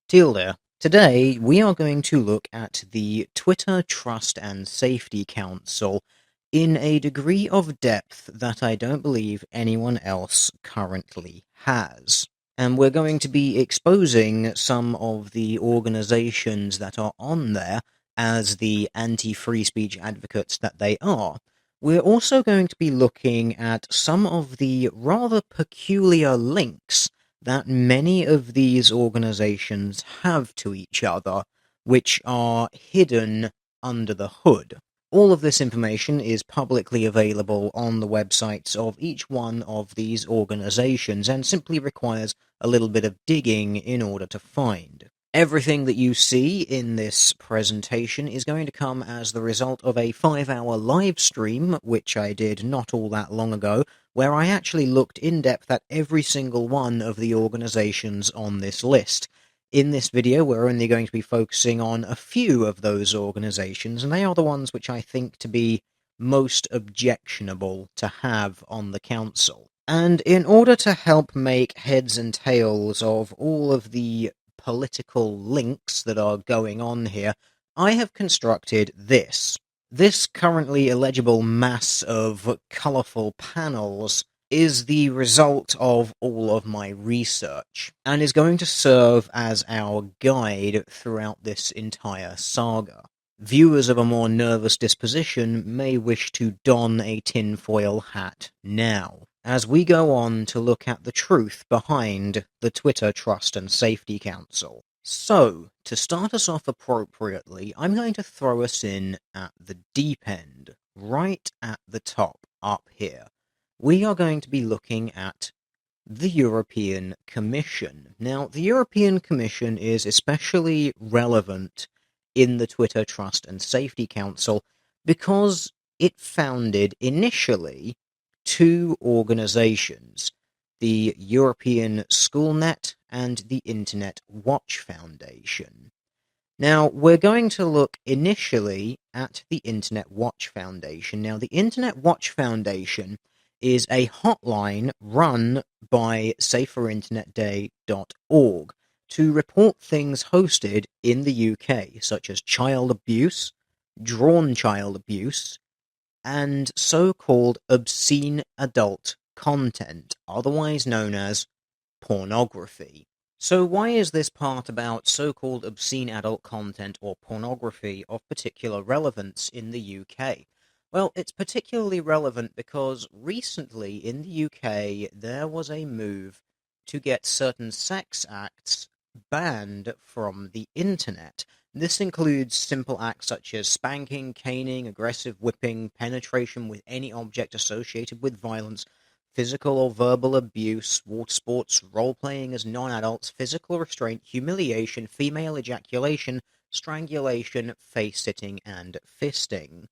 Tilda, today we are going to look at the Twitter Trust and Safety Council in a degree of depth that I don't believe anyone else currently has. And we're going to be exposing some of the organizations that are on there as the anti-free speech advocates that they are. We're also going to be looking at some of the rather peculiar links that many of these organizations have to each other, which are hidden under the hood. All of this information is publicly available on the websites of each one of these organizations and simply requires a little bit of digging in order to find. Everything that you see in this presentation is going to come as the result of a 5-hour live stream, which I did not all that long ago, where I actually looked in depth at every single one of the organizations on this list. In this video, we're only going to be focusing on a few of those organizations, and they are the ones which I think to be most objectionable to have on the council. And in order to help make heads and tails of all of the political links that are going on here, I have constructed this. This currently illegible mass of colourful panels is the result of all of my research, and is going to serve as our guide throughout this entire saga. Viewers of a more nervous disposition may wish to don a tinfoil hat now, as we go on to look at the truth behind the Twitter Trust and Safety Council. So, to start us off appropriately, I'm going to throw us in at the deep end, right at the top, up here. We are going to be looking at the European Commission. Now, the European Commission is especially relevant in the Twitter Trust and Safety Council because it founded initially two organizations, the European Schoolnet and the Internet Watch Foundation. Now, we're going to look initially at the Internet Watch Foundation. Now, the Internet Watch Foundation is a hotline run by saferinternetday.org to report things hosted in the UK, such as child abuse, drawn child abuse, and so-called obscene adult content, otherwise known as pornography. So why is this part about so-called obscene adult content or pornography of particular relevance in the UK? Well, it's particularly relevant because recently in the UK there was a move to get certain sex acts banned from the internet. This includes simple acts such as spanking, caning, aggressive whipping, penetration with any object associated with violence, physical or verbal abuse, water sports, role-playing as non-adults, physical restraint, humiliation, female ejaculation, strangulation, face-sitting, and fisting.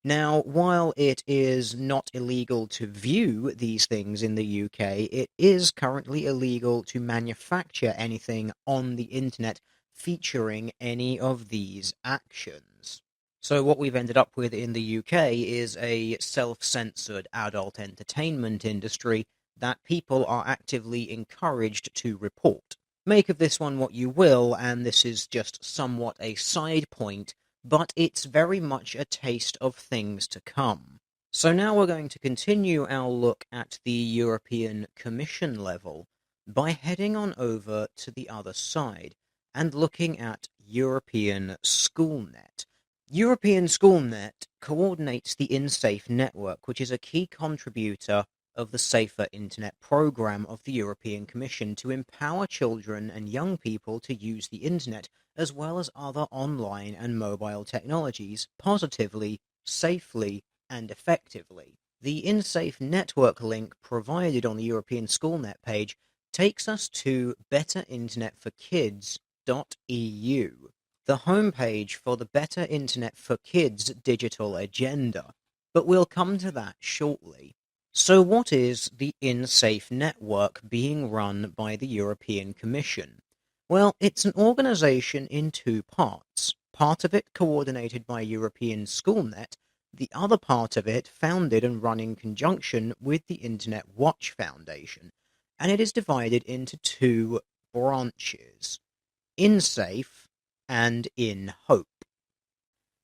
Now, while it is not illegal to view these things in the UK, it is currently illegal to manufacture anything on the internet featuring any of these actions. So what we've ended up with in the UK is a self-censored adult entertainment industry that people are actively encouraged to report. Make of this one what you will, and this is just somewhat a side point, but it's very much a taste of things to come. So now we're going to continue our look at the European Commission level by heading on over to the other side and looking at European Schoolnet. European Schoolnet coordinates the InSafe network, which is a key contributor of the Safer Internet program of the European Commission to empower children and young people to use the internet as well as other online and mobile technologies positively, safely, and effectively. The InSafe network link provided on the European Schoolnet page takes us to betterinternetforkids.eu, the homepage for the Better Internet for Kids digital agenda, but we'll come to that shortly. So what is the InSafe network being run by the European Commission? Well, it's an organization in two parts. Part of it coordinated by European Schoolnet, the other part of it founded and run in conjunction with the Internet Watch Foundation, and it is divided into two branches. InSafe, and InHope.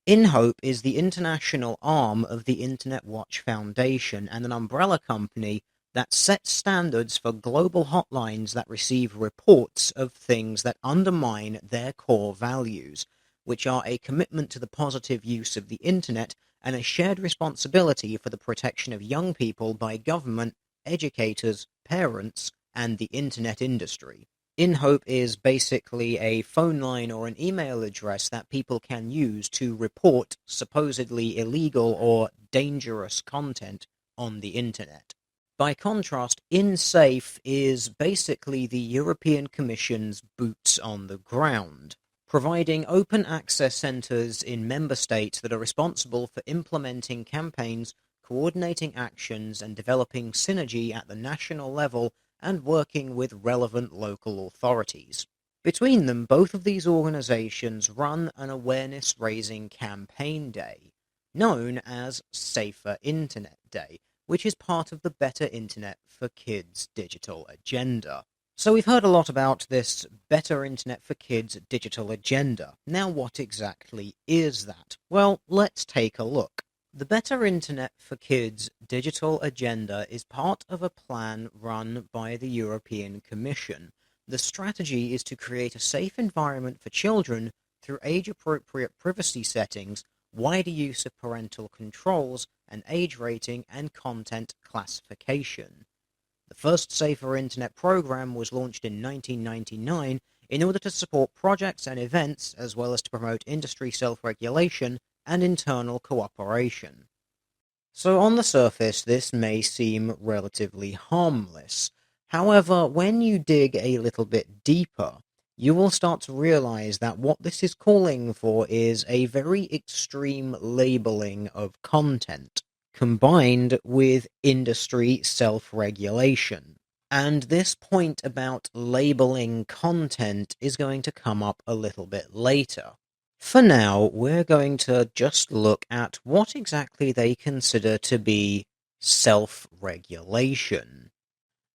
InHope is the international arm of the Internet Watch Foundation and an umbrella company that sets standards for global hotlines that receive reports of things that undermine their core values, which are a commitment to the positive use of the Internet and a shared responsibility for the protection of young people by government, educators, parents, and the Internet industry. InHope is basically a phone line or an email address that people can use to report supposedly illegal or dangerous content on the internet. By contrast, InSafe is basically the European Commission's boots on the ground, providing open access centers in member states that are responsible for implementing campaigns, coordinating actions, and developing synergy at the national level and working with relevant local authorities. Between them, both of these organizations run an awareness-raising campaign day, known as Safer Internet Day, which is part of the Better Internet for Kids digital agenda. So we've heard a lot about this Better Internet for Kids digital agenda. Now what exactly is that? Well, let's take a look. The Better Internet for Kids digital agenda is part of a plan run by the European Commission. The strategy is to create a safe environment for children through age-appropriate privacy settings, wider use of parental controls, and age rating and content classification. The first Safer Internet program was launched in 1999 in order to support projects and events, as well as to promote industry self-regulation and internal cooperation. So on the surface, this may seem relatively harmless. However, when you dig a little bit deeper, you will start to realize that what this is calling for is a very extreme labeling of content, combined with industry self-regulation. And this point about labeling content is going to come up a little bit later. For now, we're going to just look at what exactly they consider to be self-regulation.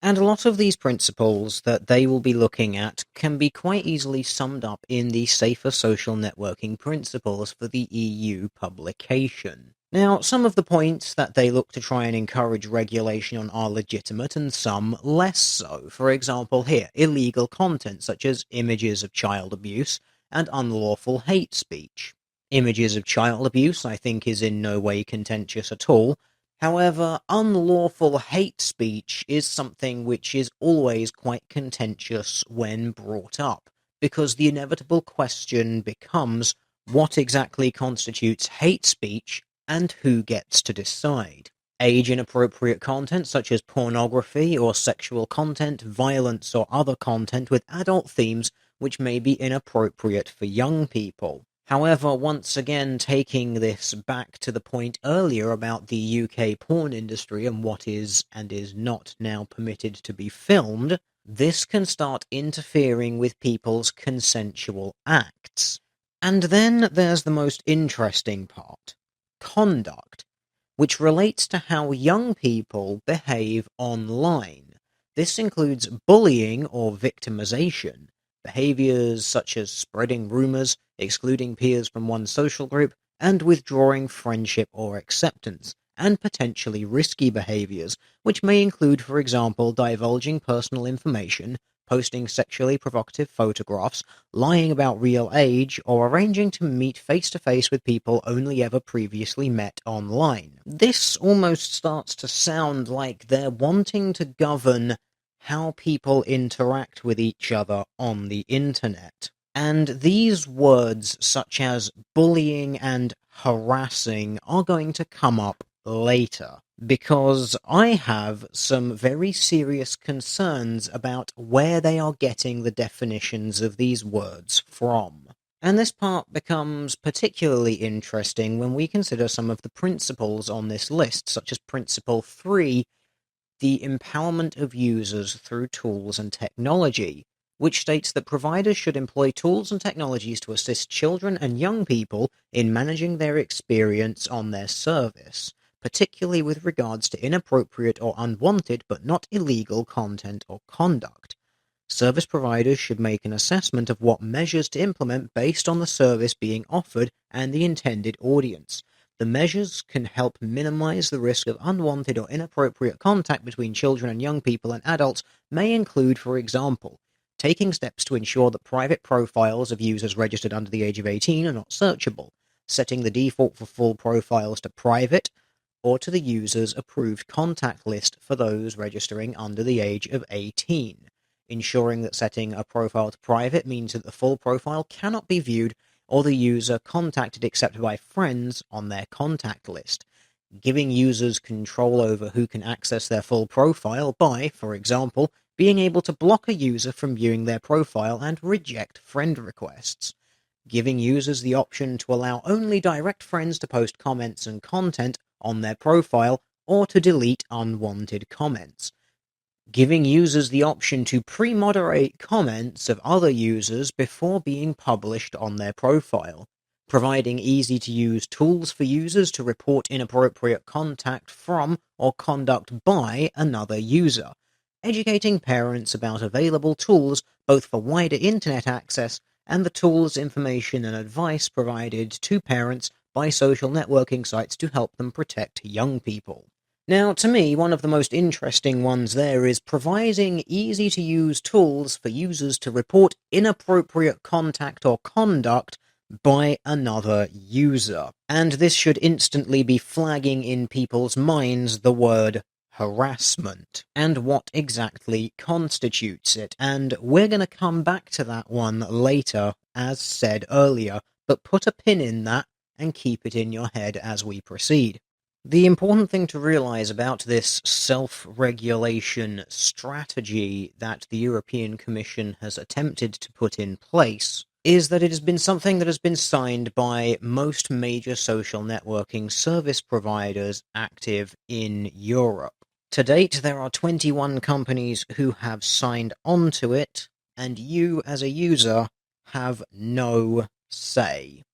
And a lot of these principles that they will be looking at can be quite easily summed up in the Safer Social Networking Principles for the EU publication. Now, some of the points that they look to try and encourage regulation on are legitimate and some less so. For example, here, illegal content such as images of child abuse and unlawful hate speech. Images of child abuse, I think, is in no way contentious at all. However, unlawful hate speech is something which is always quite contentious when brought up, because the inevitable question becomes what exactly constitutes hate speech and who gets to decide. Age-inappropriate content such as pornography or sexual content, violence or other content with adult themes which may be inappropriate for young people. However, once again, taking this back to the point earlier about the UK porn industry and what is and is not now permitted to be filmed, this can start interfering with people's consensual acts. And then there's the most interesting part, conduct, which relates to how young people behave online. This includes bullying or victimization, behaviors such as spreading rumors, excluding peers from one social group, and withdrawing friendship or acceptance, and potentially risky behaviors, which may include, for example, divulging personal information, posting sexually provocative photographs, lying about real age, or arranging to meet face-to-face with people only ever previously met online. This almost starts to sound like they're wanting to govern how people interact with each other on the internet. And these words, such as bullying and harassing, are going to come up later, because I have some very serious concerns about where they are getting the definitions of these words from. And this part becomes particularly interesting when we consider some of the principles on this list, such as Principle 3, the empowerment of users through tools and technology, which states that providers should employ tools and technologies to assist children and young people in managing their experience on their service, particularly with regards to inappropriate or unwanted but not illegal content or conduct. Service providers should make an assessment of what measures to implement based on the service being offered and the intended audience. The measures can help minimize the risk of unwanted or inappropriate contact between children and young people and adults may include, for example, taking steps to ensure that private profiles of users registered under the age of 18 are not searchable, setting the default for full profiles to private, or to the user's approved contact list for those registering under the age of 18. Ensuring that setting a profile to private means that the full profile cannot be viewed or the user contacted except by friends on their contact list. Giving users control over who can access their full profile by, for example, being able to block a user from viewing their profile and reject friend requests. Giving users the option to allow only direct friends to post comments and content on their profile or to delete unwanted comments. Giving users the option to pre-moderate comments of other users before being published on their profile. Providing easy-to-use tools for users to report inappropriate contact from or conduct by another user. Educating parents about available tools both for wider internet access and the tools, information, and advice provided to parents by social networking sites to help them protect young people. Now, to me, one of the most interesting ones there is providing easy-to-use tools for users to report inappropriate contact or conduct by another user. And this should instantly be flagging in people's minds the word harassment and what exactly constitutes it. And we're going to come back to that one later, as said earlier, but put a pin in that and keep it in your head as we proceed. The important thing to realize about this self-regulation strategy that the European Commission has attempted to put in place is that it has been something that has been signed by most major social networking service providers active in Europe. To date, there are 21 companies who have signed on to it, and you, as a user, have no say.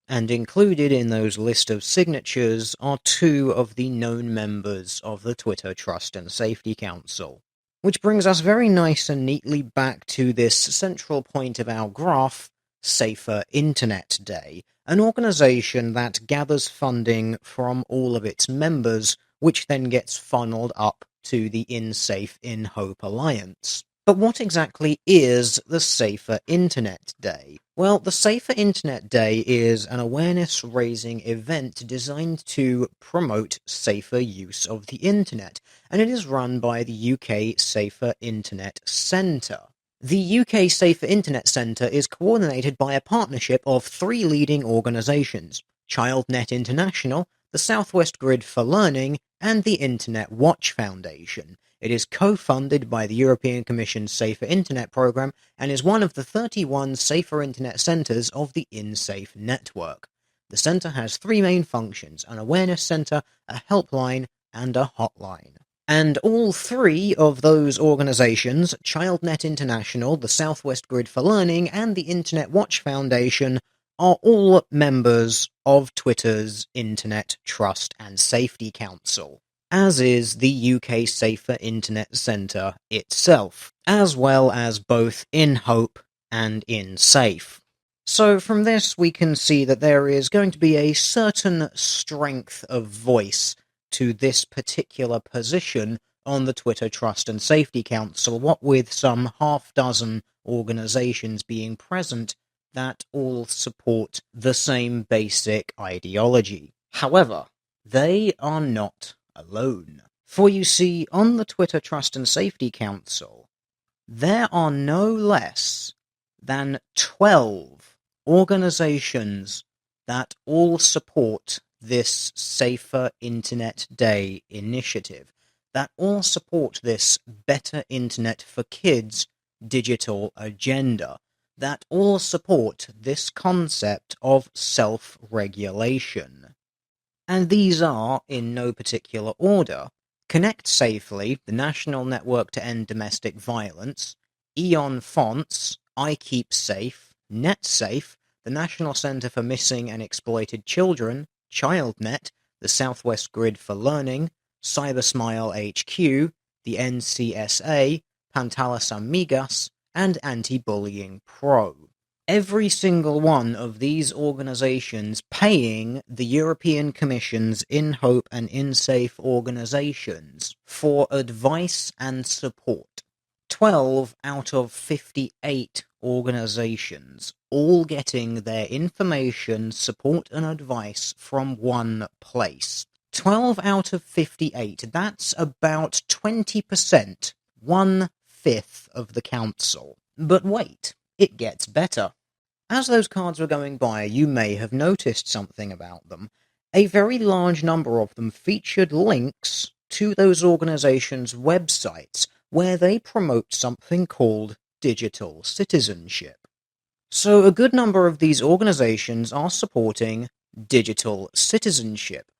And included in those list of signatures are two of the known members of the Twitter Trust and Safety Council. Which brings us very nice and neatly back to this central point of our graph, Safer Internet Day, an organization that gathers funding from all of its members, which then gets funneled up to the InSafe in Hope Alliance. But what exactly is the Safer Internet Day? Well, the Safer Internet Day is an awareness-raising event designed to promote safer use of the internet, and it is run by the UK Safer Internet Centre. The UK Safer Internet Centre is coordinated by a partnership of three leading organisations: ChildNet International, the Southwest Grid for Learning, and the Internet Watch Foundation. It is co-funded by the European Commission's Safer Internet Programme and is one of the 31 Safer Internet Centres of the InSafe network. The centre has three main functions: an awareness centre, a helpline, and a hotline. And all three of those organisations, ChildNet International, the Southwest Grid for Learning, and the Internet Watch Foundation, are all members of Twitter's Internet Trust and Safety Council, as is the UK Safer Internet Centre itself, as well as both InHope and InSafe. So from this we can see that there is going to be a certain strength of voice to this particular position on the Twitter Trust and Safety Council, what with some half-dozen organisations being present that all support the same basic ideology. However, they are not alone. For you see, on the Twitter Trust and Safety Council, there are no less than 12 organisations that all support this Safer Internet Day initiative, that all support this Better Internet for Kids digital agenda, that all support this concept of self-regulation. And these are, in no particular order, Connect Safely, the National Network to End Domestic Violence, e-enfance, I Keep Safe, NetSafe, the National Centre for Missing and Exploited Children, ChildNet, the Southwest Grid for Learning, CyberSmile HQ, the NCSA, Pantalas Amigas, and Anti-Bullying Pro. Every single one of these organisations paying the European Commission's In Hope and In Safe organisations for advice and support. 12 out of 58 organisations, all getting their information, support and advice from one place. 12 out of 58, that's about 20%, 1/5 of the council. But wait, it gets better. As those cards were going by, you may have noticed something about them. A very large number of them featured links to those organisations' websites where they promote something called digital citizenship. So a good number of these organisations are supporting digital citizenship.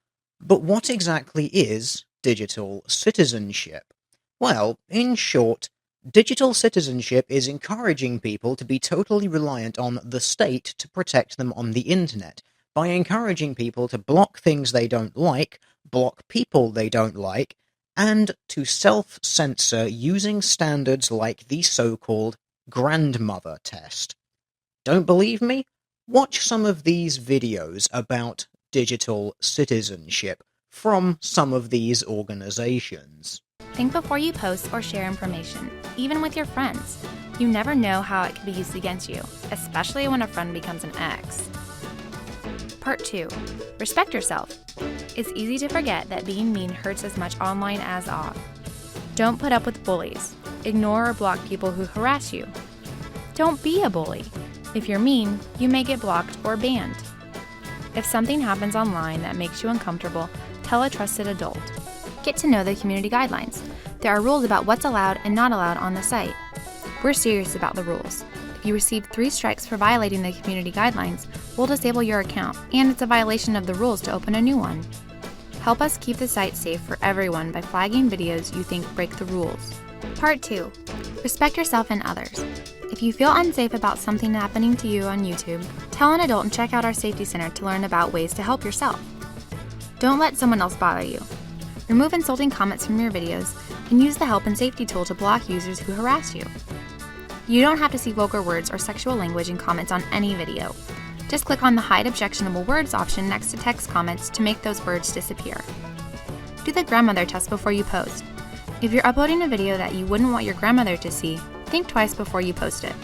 But what exactly is digital citizenship? Well, in short, digital citizenship is encouraging people to be totally reliant on the state to protect them on the internet, by encouraging people to block things they don't like, block people they don't like, and to self-censor using standards like the so-called grandmother test. Don't believe me? Watch some of these videos about digital citizenship from some of these organizations. Think before you post or share information, even with your friends. You never know how it could be used against you, especially when a friend becomes an ex. Part 2. Respect yourself. It's easy to forget that being mean hurts as much online as off. Don't put up with bullies. Ignore or block people who harass you. Don't be a bully. If you're mean, you may get blocked or banned. If something happens online that makes you uncomfortable, tell a trusted adult. Get to know the community guidelines. There are rules about what's allowed and not allowed on the site. We're serious about the rules. If you receive 3 strikes for violating the community guidelines, we'll disable your account, and it's a violation of the rules to open a new one. Help us keep the site safe for everyone by flagging videos you think break the rules. Part 2. Respect yourself and others. If you feel unsafe about something happening to you on YouTube, tell an adult and check out our safety center to learn about ways to help yourself. Don't let someone else bother you. Remove insulting comments from your videos and use the help and safety tool to block users who harass you. You don't have to see vulgar words or sexual language in comments on any video. Just click on the Hide Objectionable Words option next to text comments to make those words disappear. Do the grandmother test before you post. If you're uploading a video that you wouldn't want your grandmother to see, think twice before you post it.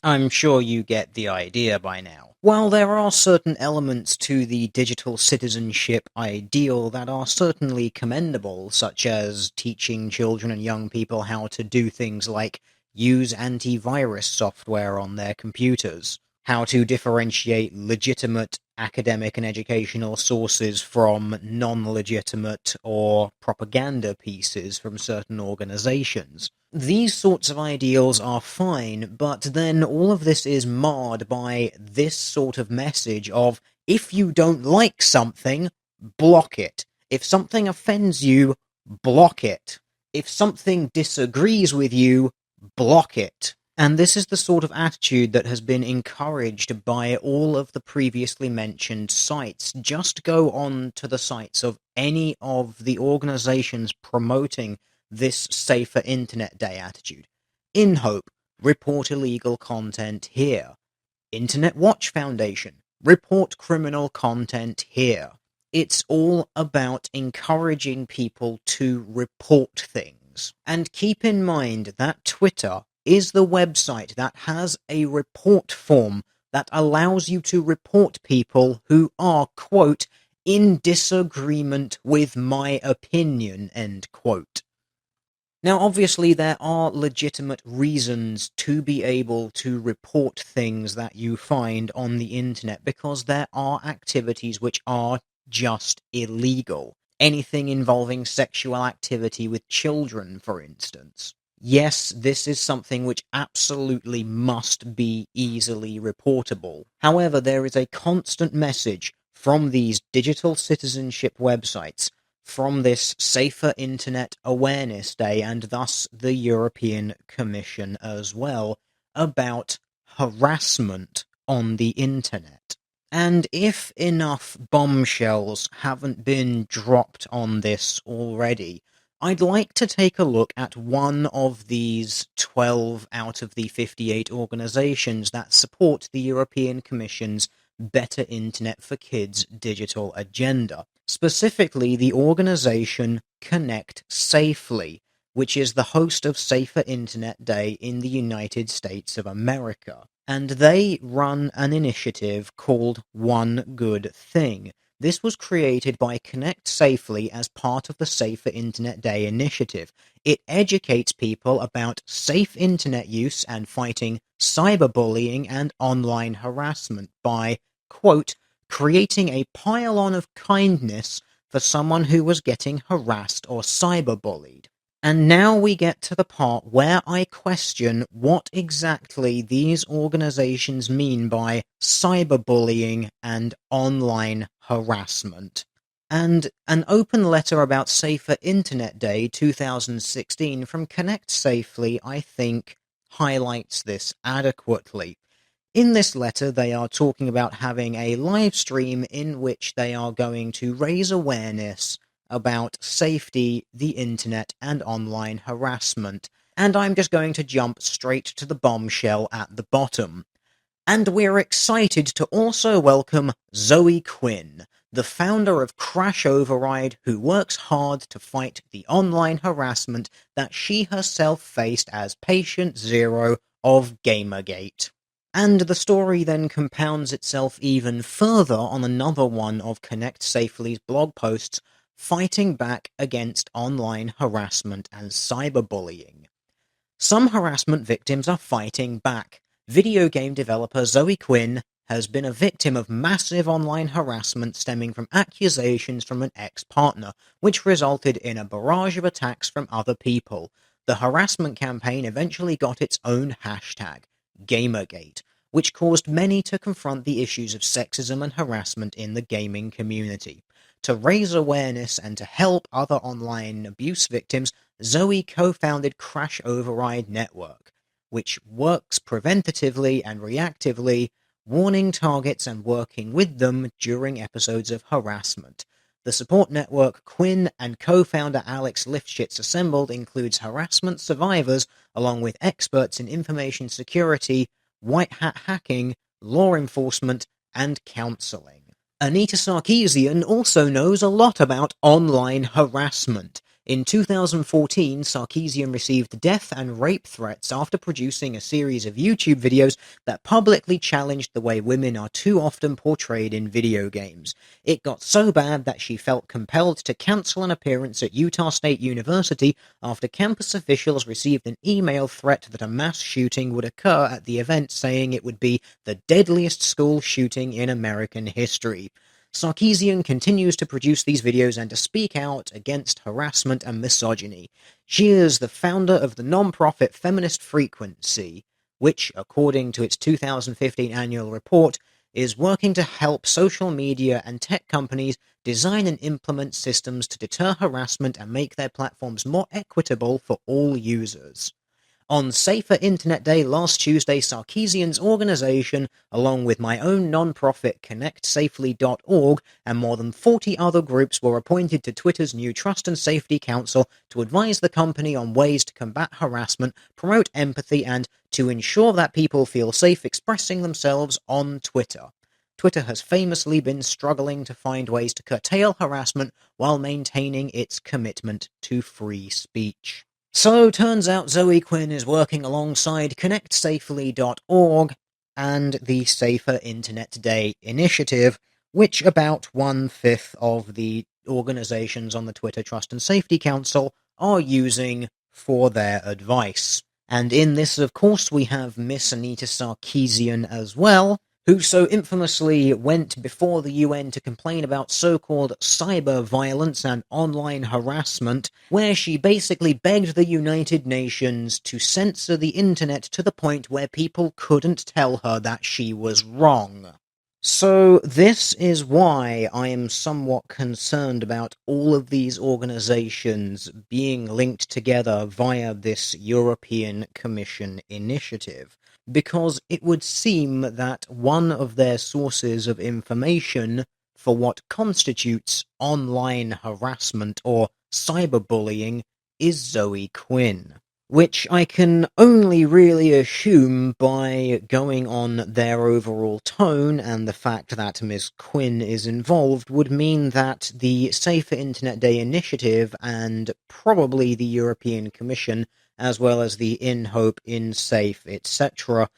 I'm sure you get the idea by now. While there are certain elements to the digital citizenship ideal that are certainly commendable, such as teaching children and young people how to do things like use antivirus software on their computers, how to differentiate legitimate academic and educational sources from non-legitimate or propaganda pieces from certain organizations. These sorts of ideals are fine, but then all of this is marred by this sort of message of, if you don't like something, block it. If something offends you, block it. If something disagrees with you, block it. And this is the sort of attitude that has been encouraged by all of the previously mentioned sites. Just go on to the sites of any of the organizations promoting this Safer Internet Day attitude. In Hope, report illegal content here. Internet Watch Foundation, report criminal content here. It's all about encouraging people to report things. And keep in mind that Twitter is the website that has a report form that allows you to report people who are, quote, in disagreement with my opinion, end quote. Now, obviously, there are legitimate reasons to be able to report things that you find on the internet, because there are activities which are just illegal. Anything involving sexual activity with children, for instance. Yes, this is something which absolutely must be easily reportable. However, there is a constant message from these digital citizenship websites, from this Safer Internet Awareness Day, and thus the European Commission as well, about harassment on the internet. And if enough bombshells haven't been dropped on this already, I'd like to take a look at one of these 12 out of the 58 organisations that support the European Commission's Better Internet for Kids digital agenda, specifically the organisation Connect Safely, which is the host of Safer Internet Day in the United States of America. And they run an initiative called One Good Thing. This was created by Connect Safely as part of the Safer Internet Day initiative. It educates people about safe internet use and fighting cyberbullying and online harassment by, quote, creating a pile-on of kindness for someone who was getting harassed or cyberbullied. And now we get to the part where I question what exactly these organizations mean by cyberbullying and online harassment. And an open letter about Safer Internet Day 2016 from Connect Safely, I think, highlights this adequately. In this letter, they are talking about having a live stream in which they are going to raise awareness about safety, the internet, and online harassment. And I'm just going to jump straight to the bombshell at the bottom. And we're excited to also welcome Zoe Quinn, the founder of Crash Override, who works hard to fight the online harassment that she herself faced as patient zero of Gamergate. And the story then compounds itself even further on another one of Connect Safely's blog posts fighting back against online harassment and cyberbullying. Some harassment victims are fighting back. Video game developer Zoe Quinn has been a victim of massive online harassment stemming from accusations from an ex-partner, which resulted in a barrage of attacks from other people. The harassment campaign eventually got its own hashtag, Gamergate, which caused many to confront the issues of sexism and harassment in the gaming community. To raise awareness and to help other online abuse victims, Zoe co-founded Crash Override Network, which works preventatively and reactively, warning targets and working with them during episodes of harassment. The support network Quinn and co-founder Alex Lifshitz assembled includes harassment survivors, along with experts in information security, white hat hacking, law enforcement, and counseling. Anita Sarkeesian also knows a lot about online harassment. In 2014, Sarkeesian received death and rape threats after producing a series of YouTube videos that publicly challenged the way women are too often portrayed in video games. It got so bad that she felt compelled to cancel an appearance at Utah State University after campus officials received an email threat that a mass shooting would occur at the event, saying it would be the deadliest school shooting in American history. Sarkeesian continues to produce these videos and to speak out against harassment and misogyny. She is the founder of the non-profit Feminist Frequency, which, according to its 2015 annual report, is working to help social media and tech companies design and implement systems to deter harassment and make their platforms more equitable for all users. On Safer Internet Day last Tuesday, Sarkeesian's organization, along with my own non-profit ConnectSafely.org and more than 40 other groups, were appointed to Twitter's new Trust and Safety Council to advise the company on ways to combat harassment, promote empathy, and to ensure that people feel safe expressing themselves on Twitter. Twitter has famously been struggling to find ways to curtail harassment while maintaining its commitment to free speech. So, turns out Zoe Quinn is working alongside ConnectSafely.org and the Safer Internet Day initiative, which about 1/5 of the organizations on the Twitter Trust and Safety Council are using for their advice. And in this, of course, we have Miss Anita Sarkeesian as well, who so infamously went before the UN to complain about so-called cyber violence and online harassment, where she basically begged the United Nations to censor the internet to the point where people couldn't tell her that she was wrong. So this is why I am somewhat concerned about all of these organizations being linked together via this European Commission initiative, because it would seem that one of their sources of information for what constitutes online harassment or cyberbullying is Zoe Quinn, which I can only really assume by going on their overall tone and the fact that Ms. Quinn is involved would mean that the Safer Internet Day initiative and probably the European Commission, as well as the In Hope, In Safe, etc.,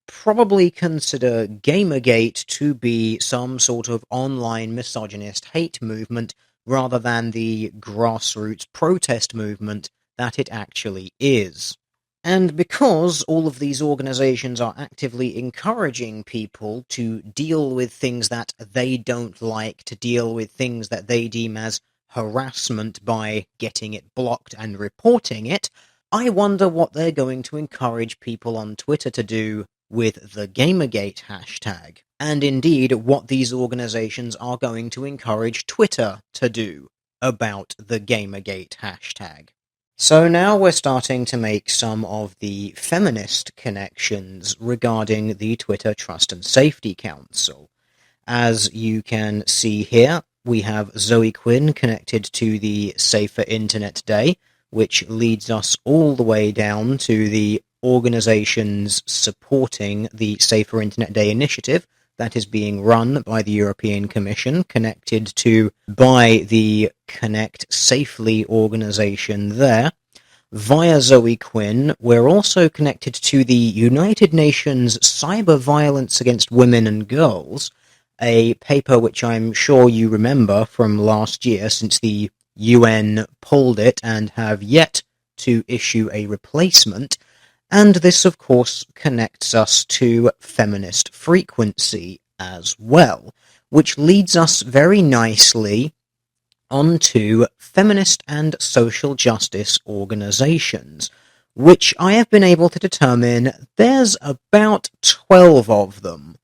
probably consider Gamergate to be some sort of online misogynist hate movement rather than the grassroots protest movement that it actually is. And because all of these organizations are actively encouraging people to deal with things that they don't like, to deal with things that they deem as harassment by getting it blocked and reporting it, I wonder what they're going to encourage people on Twitter to do with the Gamergate hashtag, and indeed what these organizations are going to encourage Twitter to do about the Gamergate hashtag. So now we're starting to make some of the feminist connections regarding the Twitter Trust and Safety Council. As you can see here, we have Zoe Quinn connected to the Safer Internet Day, which leads us all the way down to the organizations supporting the Safer Internet Day initiative that is being run by the European Commission, connected to by the Connect Safely organization there. Via Zoe Quinn, we're also connected to the United Nations Cyber Violence Against Women and Girls, a paper which I'm sure you remember from last year, since the UN pulled it and have yet to issue a replacement. And this, of course, connects us to Feminist Frequency as well, which leads us very nicely onto feminist and social justice organizations, which I have been able to determine there's about 12 of them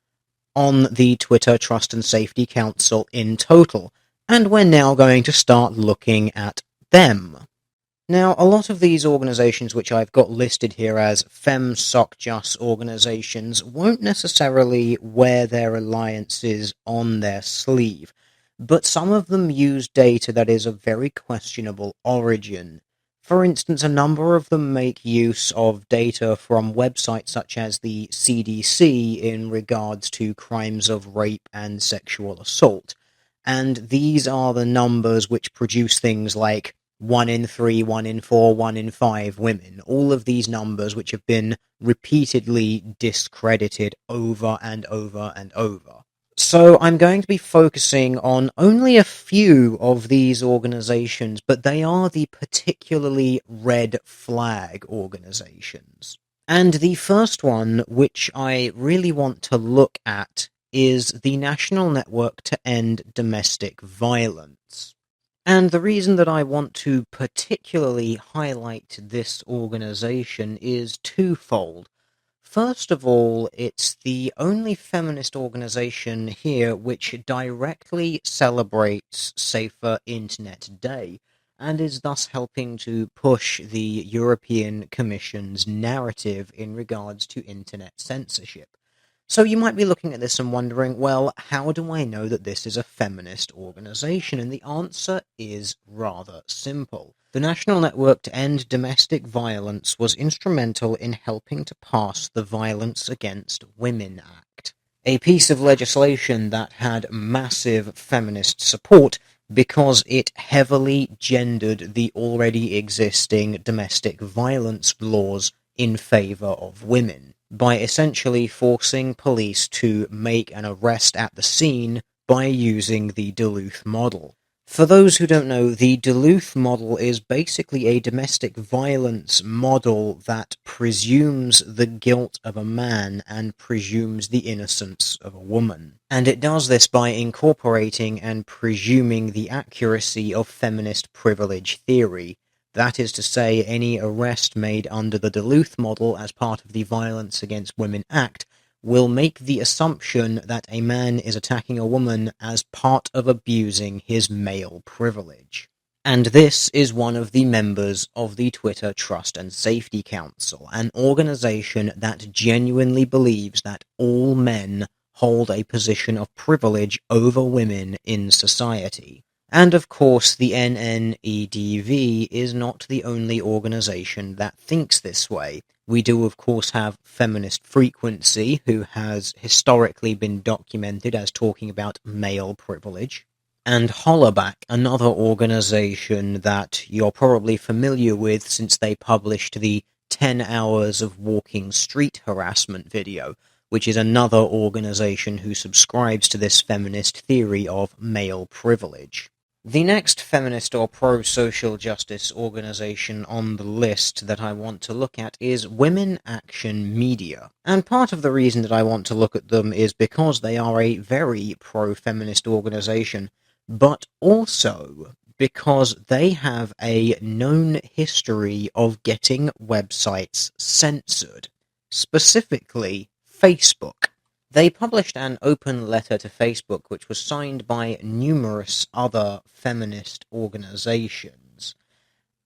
on the Twitter Trust and Safety Council in total, and we're now going to start looking at them. Now, a lot of these organizations which I've got listed here as FemSocJus organizations won't necessarily wear their alliances on their sleeve, but some of them use data that is of very questionable origin. For instance, a number of them make use of data from websites such as the CDC in regards to crimes of rape and sexual assault, and these are the numbers which produce things like 1 in 3, 1 in 4, 1 in 5 women. All of these numbers which have been repeatedly discredited over and over and over. So I'm going to be focusing on only a few of these organizations, but they are the particularly red flag organizations. And the first one, which I really want to look at, is the National Network to End Domestic Violence. And the reason that I want to particularly highlight this organization is twofold. First of all, it's the only feminist organization here which directly celebrates Safer Internet Day, and is thus helping to push the European Commission's narrative in regards to internet censorship. So you might be looking at this and wondering, well, how do I know that this is a feminist organization? And the answer is rather simple. The National Network to End Domestic Violence was instrumental in helping to pass the Violence Against Women Act, a piece of legislation that had massive feminist support because it heavily gendered the already existing domestic violence laws in favor of women, by essentially forcing police to make an arrest at the scene by using the Duluth model. For those who don't know, the Duluth model is basically a domestic violence model that presumes the guilt of a man and presumes the innocence of a woman. And it does this by incorporating and presuming the accuracy of feminist privilege theory. That is to say, any arrest made under the Duluth model as part of the Violence Against Women Act will make the assumption that a man is attacking a woman as part of abusing his male privilege. And this is one of the members of the Twitter Trust and Safety Council, an organization that genuinely believes that all men hold a position of privilege over women in society. And of course, the NNEDV is not the only organization that thinks this way. We do, of course, have Feminist Frequency, who has historically been documented as talking about male privilege. And Hollaback, another organization that you're probably familiar with since they published the 10 Hours of Walking Street Harassment video, which is another organization who subscribes to this feminist theory of male privilege. The next feminist or pro-social justice organization on the list that I want to look at is Women Action Media. And part of the reason that I want to look at them is because they are a very pro-feminist organization, but also because they have a known history of getting websites censored, specifically Facebook. They published an open letter to Facebook which was signed by numerous other feminist organizations.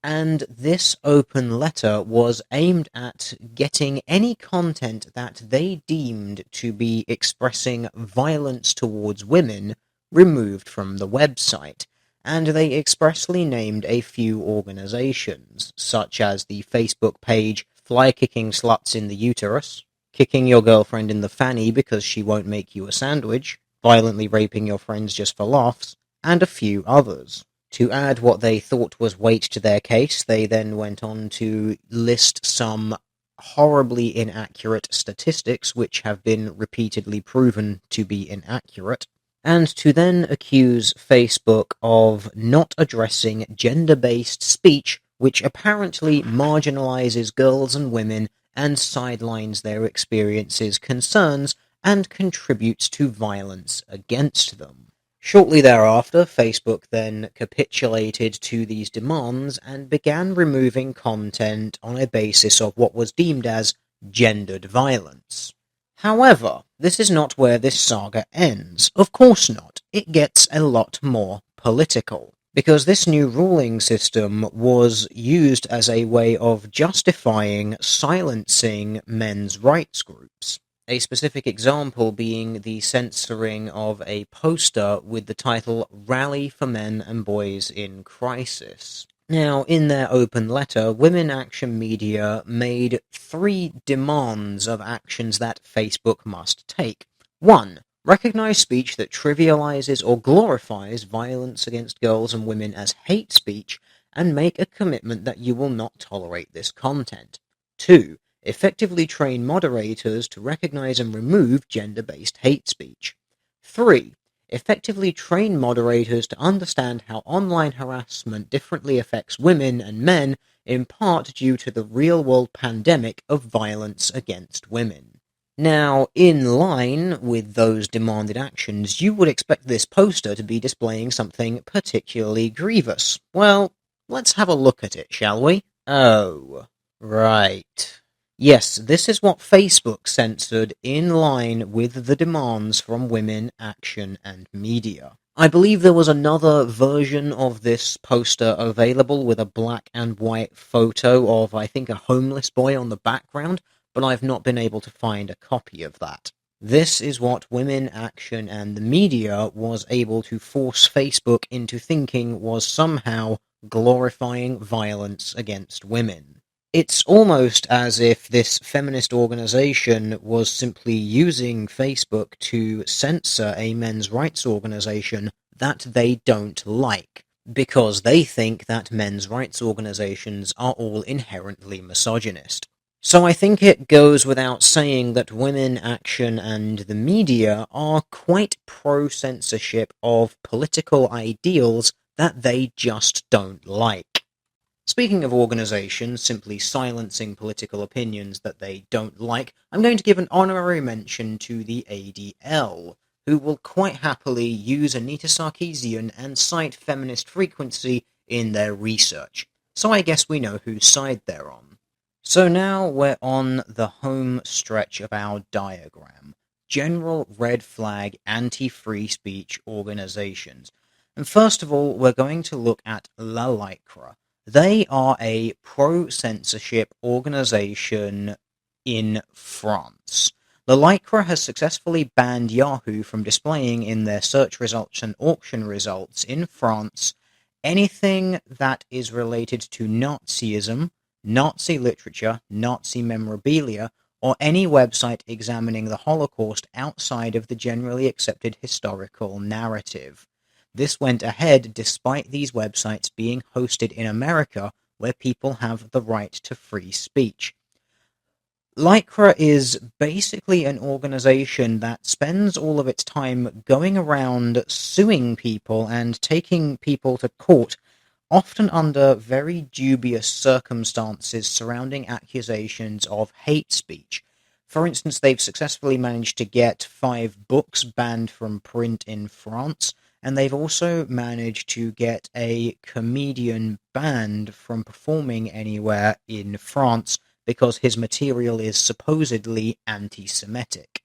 And this open letter was aimed at getting any content that they deemed to be expressing violence towards women removed from the website. And they expressly named a few organizations, such as the Facebook page Fly Kicking Sluts in the Uterus, Kicking Your Girlfriend in the Fanny Because She Won't Make You a Sandwich, Violently Raping Your Friends Just for Laughs, and a few others. To add what they thought was weight to their case, they then went on to list some horribly inaccurate statistics which have been repeatedly proven to be inaccurate, and to then accuse Facebook of not addressing gender-based speech which apparently marginalizes girls and women and sidelines their experiences, concerns, and contributes to violence against them. Shortly thereafter, Facebook then capitulated to these demands and began removing content on a basis of what was deemed as gendered violence. However, this is not where this saga ends. Of course not. It gets a lot more political, because this new ruling system was used as a way of justifying silencing men's rights groups. A specific example being the censoring of a poster with the title Rally for Men and Boys in Crisis. Now, in their open letter, Women Action Media made 3 demands of actions that Facebook must take. 1. Recognize speech that trivializes or glorifies violence against girls and women as hate speech, and make a commitment that you will not tolerate this content. 2. Effectively train moderators to recognize and remove gender-based hate speech. 3. Effectively train moderators to understand how online harassment differently affects women and men, in part due to the real-world pandemic of violence against women. Now, in line with those demanded actions, you would expect this poster to be displaying something particularly grievous. Well, let's have a look at it, shall we? Oh, right. Yes, this is what Facebook censored in line with the demands from Women, Action, and Media. I believe there was another version of this poster available with a black and white photo of, I think, a homeless boy on the background, but I've not been able to find a copy of that. This is what Women, Action, and the Media was able to force Facebook into thinking was somehow glorifying violence against women. It's almost as if this feminist organization was simply using Facebook to censor a men's rights organization that they don't like, because they think that men's rights organizations are all inherently misogynist. So I think it goes without saying that Women, Action, and the Media are quite pro-censorship of political ideals that they just don't like. Speaking of organizations simply silencing political opinions that they don't like, I'm going to give an honorary mention to the ADL, who will quite happily use Anita Sarkeesian and cite Feminist Frequency in their research. So I guess we know whose side they're on. So now we're on the home stretch of our diagram. General red flag anti-free speech organizations. And first of all, we're going to look at La Lycra. They are a pro-censorship organization in France. The Lycra has successfully banned Yahoo from displaying in their search results and auction results in France anything that is related to Nazism, Nazi literature, Nazi memorabilia, or any website examining the Holocaust outside of the generally accepted historical narrative. This went ahead despite these websites being hosted in America, where people have the right to free speech. Lycra is basically an organization that spends all of its time going around suing people and taking people to court, often under very dubious circumstances surrounding accusations of hate speech. For instance, they've successfully managed to get 5 books banned from print in France, and they've also managed to get a comedian banned from performing anywhere in France because his material is supposedly anti-Semitic.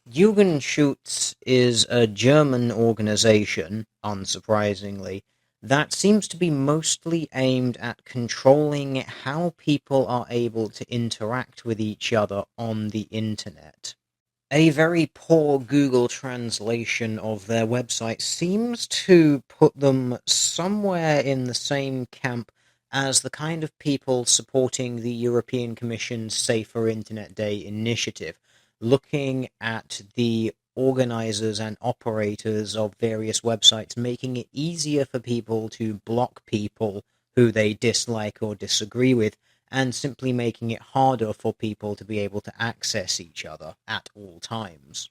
Jugendschutz is a German organization, unsurprisingly, that seems to be mostly aimed at controlling how people are able to interact with each other on the internet. A very poor Google translation of their website seems to put them somewhere in the same camp as the kind of people supporting the European Commission's Safer Internet Day initiative, looking at the organizers and operators of various websites, making it easier for people to block people who they dislike or disagree with, and simply making it harder for people to be able to access each other at all times.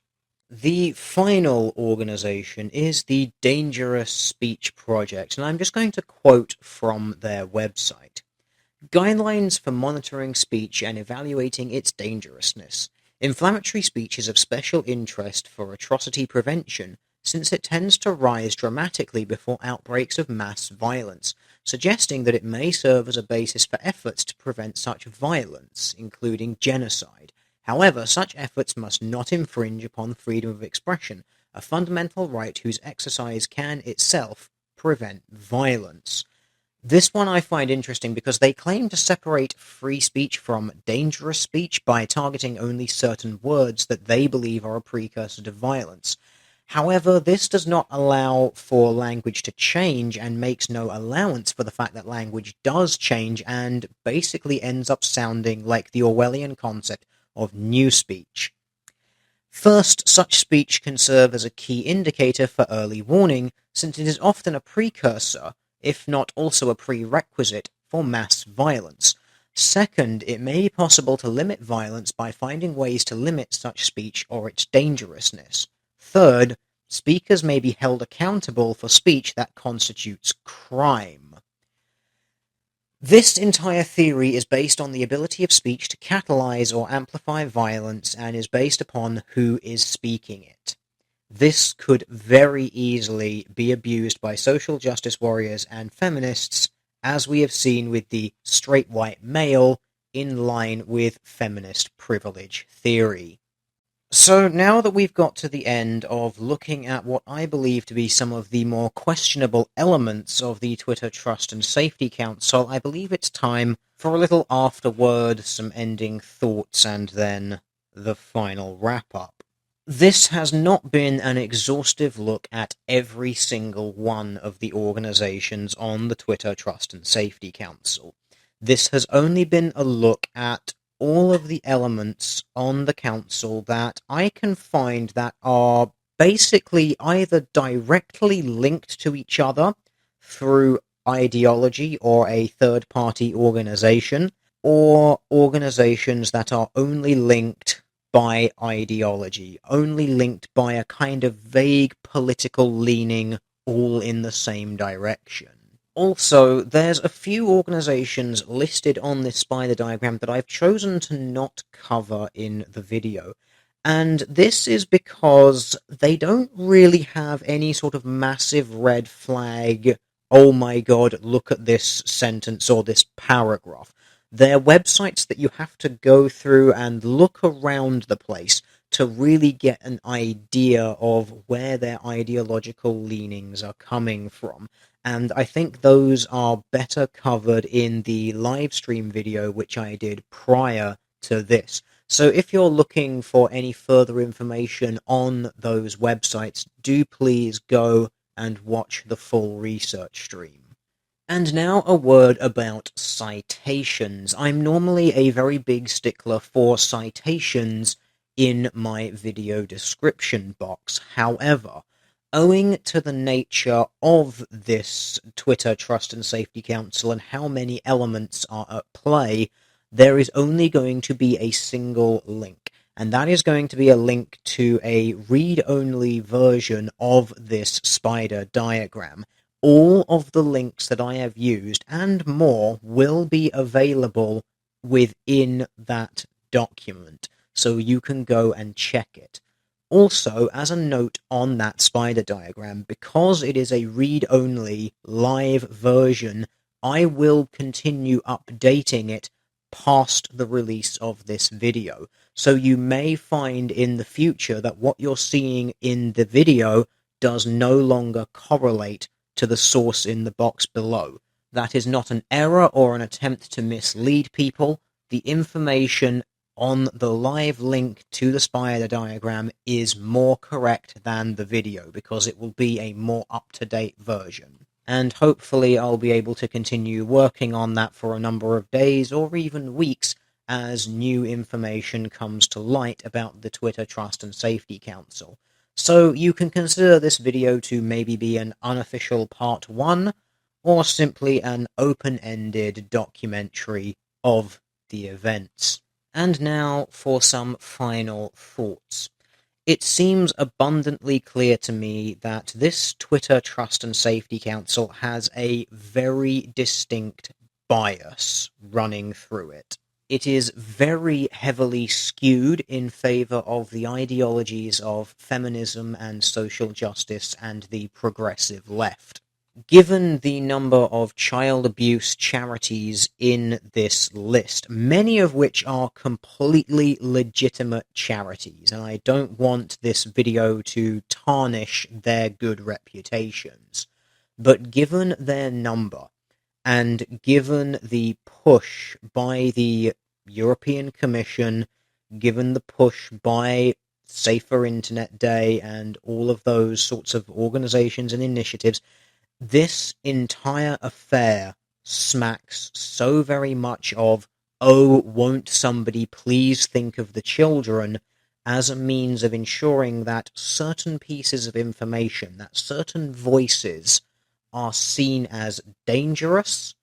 The final organization is the Dangerous Speech Project, and I'm just going to quote from their website. Guidelines for monitoring speech and evaluating its dangerousness. Inflammatory speech is of special interest for atrocity prevention, since it tends to rise dramatically before outbreaks of mass violence, suggesting that it may serve as a basis for efforts to prevent such violence, including genocide. However, such efforts must not infringe upon freedom of expression, a fundamental right whose exercise can itself prevent violence. This one I find interesting because they claim to separate free speech from dangerous speech by targeting only certain words that they believe are a precursor to violence. However, this does not allow for language to change and makes no allowance for the fact that language does change and basically ends up sounding like the Orwellian concept of new speech. First, such speech can serve as a key indicator for early warning, since it is often a precursor, if not also a prerequisite, for mass violence. Second, it may be possible to limit violence by finding ways to limit such speech or its dangerousness. Third, speakers may be held accountable for speech that constitutes crime. This entire theory is based on the ability of speech to catalyze or amplify violence and is based upon who is speaking it. This could very easily be abused by social justice warriors and feminists, as we have seen with the straight white male, in line with feminist privilege theory. So now that we've got to the end of looking at what I believe to be some of the more questionable elements of the Twitter Trust and Safety Council, I believe it's time for a little afterword, some ending thoughts, and then the final wrap-up. This has not been an exhaustive look at every single one of the organizations on the Twitter Trust and Safety Council. This has only been a look at all of the elements on the council that I can find that are basically either directly linked to each other through ideology or a third-party organization, or organizations that are only linked by ideology, only linked by a kind of vague political leaning, all in the same direction. Also, there's a few organizations listed on this spider diagram that I've chosen to not cover in the video. And this is because they don't really have any sort of massive red flag, oh my god, look at this sentence or this paragraph. They're websites that you have to go through and look around the place to really get an idea of where their ideological leanings are coming from. And I think those are better covered in the live stream video which I did prior to this. So if you're looking for any further information on those websites, do please go and watch the full research stream. And now a word about citations. I'm normally a very big stickler for citations in my video description box. However, owing to the nature of this Twitter Trust and Safety Council and how many elements are at play, there is only going to be a single link. And that is going to be a link to a read-only version of this spider diagram. All of the links that I have used and more will be available within that document, so you can go and check it. Also, as a note on that spider diagram, because it is a read-only live version, I will continue updating it past the release of this video. So you may find in the future that what you're seeing in the video does no longer correlate to the source in the box below. That is not an error or an attempt to mislead people. The information on the live link to the spider diagram is more correct than the video because it will be a more up-to-date version. And hopefully I'll be able to continue working on that for a number of days or even weeks as new information comes to light about the Twitter Trust and Safety Council. So you can consider this video to maybe be an unofficial part 1, or simply an open-ended documentary of the events. And now for some final thoughts. It seems abundantly clear to me that this Twitter Trust and Safety Council has a very distinct bias running through it. It is very heavily skewed in favor of the ideologies of feminism and social justice and the progressive left. Given the number of child abuse charities in this list, many of which are completely legitimate charities, and I don't want this video to tarnish their good reputations, but given their number, and given the push by the European Commission, given the push by Safer Internet Day and all of those sorts of organizations and initiatives, this entire affair smacks so very much of, oh, won't somebody please think of the children, as a means of ensuring that certain pieces of information, that certain voices are seen as dangerous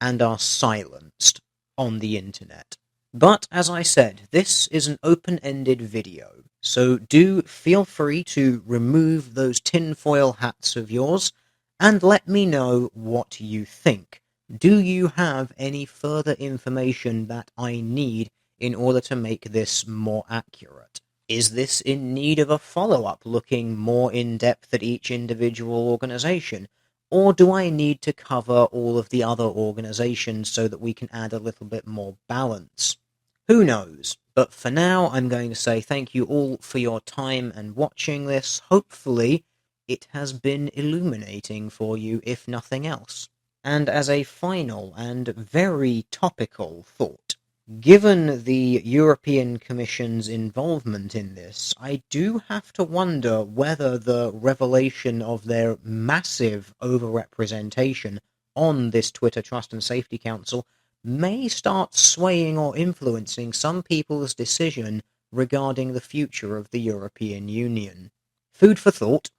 and are silenced on the internet. But, as I said, this is an open-ended video, so do feel free to remove those tinfoil hats of yours and let me know what you think. Do you have any further information that I need in order to make this more accurate? Is this in need of a follow-up looking more in-depth at each individual organization? Or do I need to cover all of the other organizations so that we can add a little bit more balance? Who knows? But for now, I'm going to say thank you all for your time and watching this. Hopefully, it has been illuminating for you, if nothing else. And as a final and very topical thought, given the European Commission's involvement in this, I do have to wonder whether the revelation of their massive overrepresentation on this Twitter Trust and Safety Council may start swaying or influencing some people's decision regarding the future of the European Union. Food for thought.